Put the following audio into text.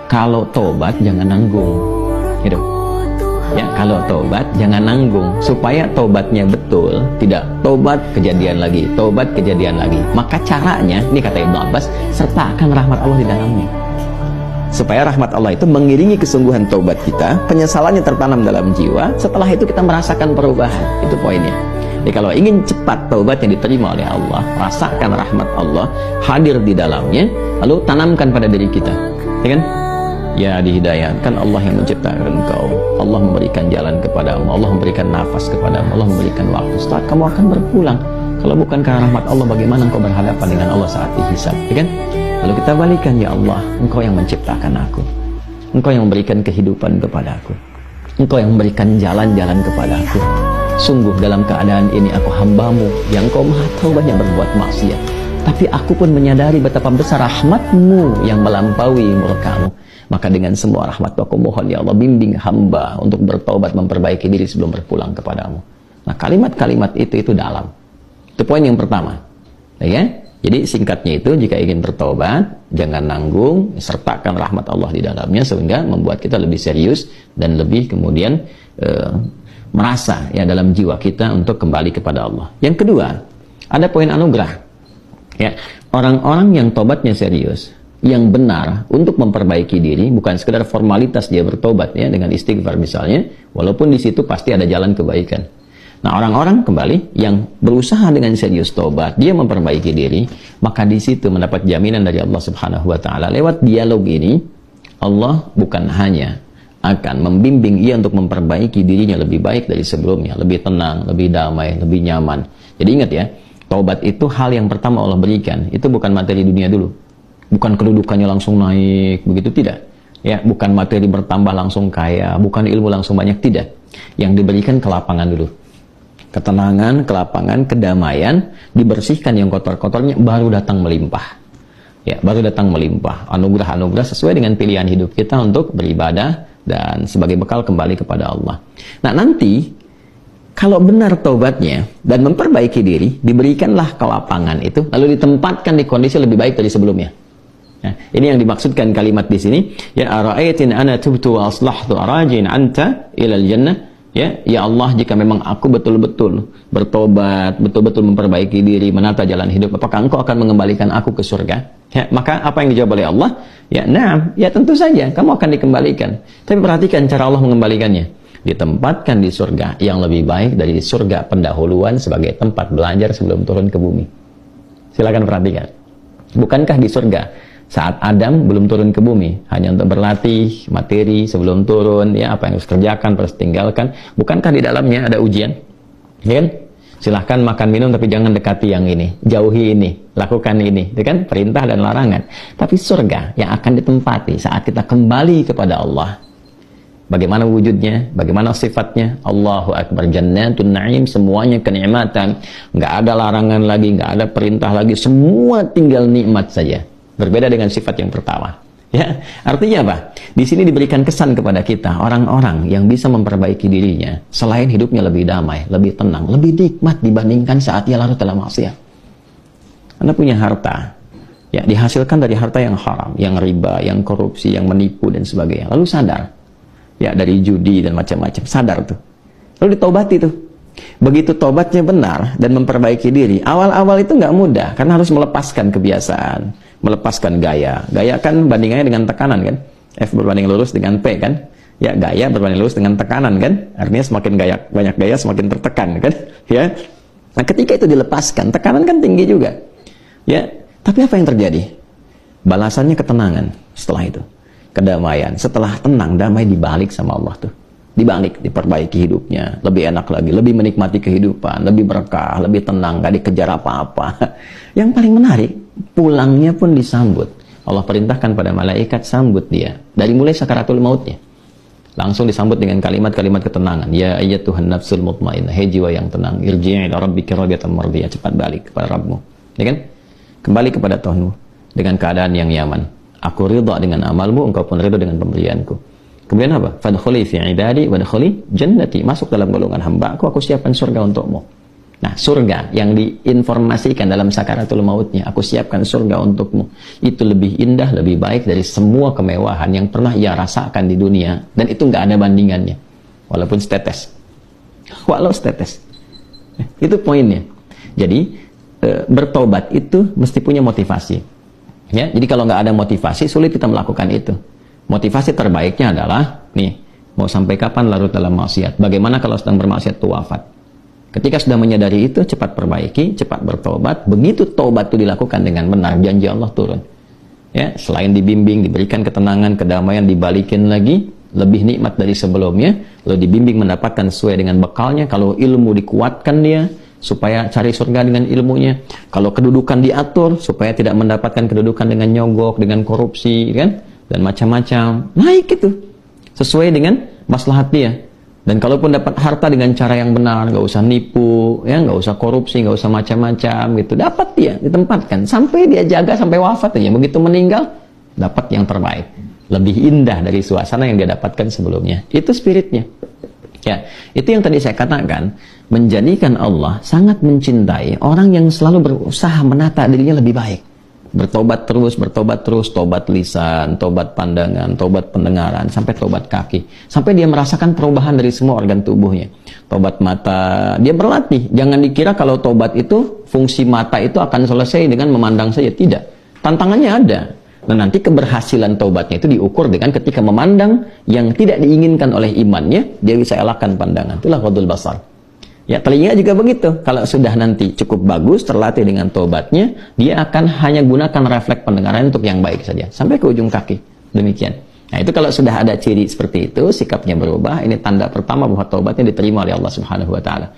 kalau tobat jangan nanggung, gitu. Ya, kalau tobat jangan nanggung, supaya tobatnya betul, tidak tobat kejadian lagi, tobat kejadian lagi. Maka caranya, ini kata Ibnu Abbas, sertakan rahmat Allah di dalamnya. Supaya rahmat Allah itu mengiringi kesungguhan taubat kita, penyesalannya tertanam dalam jiwa, setelah itu kita merasakan perubahan. Itu poinnya. Jadi kalau ingin cepat taubat yang diterima oleh Allah, rasakan rahmat Allah hadir di dalamnya, lalu tanamkan pada diri kita, ya kan? Ya, dihidayahkan Allah yang menciptakan engkau, Allah memberikan jalan kepadamu, Allah memberikan nafas kepadamu, Allah memberikan waktu. Setelah kamu akan berpulang. Kalau bukan karena rahmat Allah, bagaimana engkau berhadapan dengan Allah saat dihisab, ya kan? Lalu kita balikan, ya Allah, engkau yang menciptakan aku, engkau yang memberikan kehidupan kepada aku, engkau yang memberikan jalan-jalan kepada aku. Sungguh dalam keadaan ini aku hambamu yang engkau maha tahu banyak berbuat maksiat, tapi aku pun menyadari betapa besar rahmatmu yang melampaui murkamu. Maka dengan semua rahmat aku mohon, ya Allah, bimbing hamba untuk bertaubat, memperbaiki diri sebelum berpulang kepadamu. Nah, kalimat-kalimat itu dalam. Itu poin yang pertama, ya. Jadi singkatnya itu, jika ingin bertobat, jangan nanggung, sertakan rahmat Allah di dalamnya, sehingga membuat kita lebih serius dan lebih kemudian merasa ya dalam jiwa kita untuk kembali kepada Allah. Yang kedua, ada poin anugerah. Ya, orang-orang yang tobatnya serius, yang benar untuk memperbaiki diri, bukan sekedar formalitas dia bertobat ya dengan istighfar misalnya, walaupun di situ pasti ada jalan kebaikan. Nah, orang-orang kembali yang berusaha dengan serius tobat, dia memperbaiki diri, maka di situ mendapat jaminan dari Allah Subhanahu wa taala. Lewat dialog ini, Allah bukan hanya akan membimbing ia untuk memperbaiki dirinya lebih baik dari sebelumnya, lebih tenang, lebih damai, lebih nyaman. Jadi ingat ya, taubat itu hal yang pertama Allah berikan, itu bukan materi dunia dulu. Bukan kedudukannya langsung naik, begitu tidak. Ya, bukan materi bertambah langsung kaya, bukan ilmu langsung banyak, tidak. Yang diberikan kelapangan dulu. Ketenangan, kelapangan, kedamaian, dibersihkan yang kotor-kotornya, baru datang melimpah. Ya, baru datang melimpah. Anugerah-anugerah sesuai dengan pilihan hidup kita untuk beribadah dan sebagai bekal kembali kepada Allah. Nah, nanti kalau benar taubatnya dan memperbaiki diri, diberikanlah kelapangan itu, lalu ditempatkan di kondisi lebih baik dari sebelumnya. Nah, ini yang dimaksudkan kalimat di sini. Ya, ara'aitin ana tubtu wa aslahtu arajin anta ilal jannah. Ya Allah, jika memang aku betul-betul bertobat, betul-betul memperbaiki diri, menata jalan hidup, apakah engkau akan mengembalikan aku ke surga? Ya, maka apa yang dijawab oleh Allah? Ya, na'am, ya tentu saja, kamu akan dikembalikan. Tapi perhatikan cara Allah mengembalikannya. Ditempatkan di surga yang lebih baik dari surga pendahuluan sebagai tempat belajar sebelum turun ke bumi. Silakan perhatikan. Bukankah di surga saat Adam belum turun ke bumi, hanya untuk berlatih materi sebelum turun, ya apa yang harus kerjakan, harus tinggalkan. Bukankah di dalamnya ada ujian? Ya kan? Silahkan makan minum tapi jangan dekati yang ini, jauhi ini, lakukan ini, ya kan? Perintah dan larangan. Tapi surga yang akan ditempati saat kita kembali kepada Allah, bagaimana wujudnya, bagaimana sifatnya? Allahu Akbar, jannatun na'im, semuanya kenikmatan, nggak ada larangan lagi, nggak ada perintah lagi, semua tinggal nikmat saja. Berbeda dengan sifat yang pertama. Ya, artinya apa? Di sini diberikan kesan kepada kita, orang-orang yang bisa memperbaiki dirinya, selain hidupnya lebih damai, lebih tenang, lebih nikmat dibandingkan saat ia larut dalam maksiat. Anda punya harta, ya dihasilkan dari harta yang haram, yang riba, yang korupsi, yang menipu dan sebagainya. Lalu sadar, ya dari judi dan macam-macam, sadar tuh. Lalu ditaubati tuh. Begitu tobatnya benar dan memperbaiki diri, awal-awal itu nggak mudah karena harus melepaskan kebiasaan, melepaskan gaya. Gaya kan bandingannya dengan tekanan kan? F berbanding lurus dengan P kan? Ya, gaya berbanding lurus dengan tekanan kan? Artinya semakin gaya, banyak gaya semakin tertekan kan? Ya. Nah, ketika itu dilepaskan, tekanan kan tinggi juga. Ya, tapi apa yang terjadi? Balasannya ketenangan setelah itu. Kedamaian. Setelah tenang, damai dibalik sama Allah tuh. Dibalik, diperbaiki hidupnya, lebih enak lagi, lebih menikmati kehidupan, lebih berkah, lebih tenang, gak dikejar apa-apa. Yang paling menarik, pulangnya pun disambut. Allah perintahkan pada malaikat sambut dia dari mulai sakaratul mautnya. Langsung disambut dengan kalimat-kalimat ketenangan. Ya ayyatuhan nafsul mutmainnah, hei jiwa yang tenang, irji'i ila rabbika radiyatan mardiyah, cepat balik kepada Rabbmu. Ya kan? Kembali kepada Tuhanmu dengan keadaan yang nyaman. Aku ridha dengan amalmu, engkau pun ridha dengan pemberianku. Kemudian apa? Fadkhuli fi ibadi wadkhuli jannati. Masuk dalam golongan hamba aku siapkan surga untukmu. Nah, surga yang diinformasikan dalam sakaratul mautnya, aku siapkan surga untukmu, itu lebih indah, lebih baik dari semua kemewahan yang pernah ia rasakan di dunia, dan itu nggak ada bandingannya, walaupun setetes. Walau setetes. Itu poinnya. Jadi bertobat itu mesti punya motivasi. Ya, jadi kalau nggak ada motivasi, sulit kita melakukan itu. Motivasi terbaiknya adalah, nih, mau sampai kapan larut dalam maksiat? Bagaimana kalau sedang bermaksiat itu wafat? Ketika sudah menyadari itu, cepat perbaiki, cepat bertobat. Begitu tobat itu dilakukan dengan benar, janji Allah turun. Ya, selain dibimbing, diberikan ketenangan, kedamaian, dibalikin lagi, lebih nikmat dari sebelumnya, lalu dibimbing mendapatkan sesuai dengan bekalnya. Kalau ilmu dikuatkan dia, supaya cari surga dengan ilmunya. Kalau kedudukan diatur, supaya tidak mendapatkan kedudukan dengan nyogok, dengan korupsi, kan? Dan macam-macam. Naik itu. Sesuai dengan maslahat dia. Dan kalaupun dapat harta dengan cara yang benar, nggak usah nipu, ya, nggak usah korupsi, nggak usah macam-macam gitu. Dapat dia, ditempatkan. Sampai dia jaga sampai wafat aja. Begitu meninggal, dapat yang terbaik. Lebih indah dari suasana yang dia dapatkan sebelumnya. Itu spiritnya. Ya, itu yang tadi saya katakan, menjadikan Allah sangat mencintai orang yang selalu berusaha menata dirinya lebih baik. Bertobat terus, tobat lisan, tobat pandangan, tobat pendengaran, sampai tobat kaki. Sampai dia merasakan perubahan dari semua organ tubuhnya. Tobat mata, dia berlatih. Jangan dikira kalau tobat itu, fungsi mata itu akan selesai dengan memandang saja. Tidak. Tantangannya ada. Dan nanti keberhasilan taubatnya itu diukur dengan ketika memandang yang tidak diinginkan oleh imannya, dia bisa elakkan pandangan. Itulah ghadul basar. Ya, telinga juga begitu. Kalau sudah nanti cukup bagus, terlatih dengan taubatnya, dia akan hanya gunakan refleks pendengaran untuk yang baik saja. Sampai ke ujung kaki. Demikian. Nah, itu kalau sudah ada ciri seperti itu, sikapnya berubah, ini tanda pertama bahwa taubatnya diterima oleh Allah Subhanahu wa Ta'ala.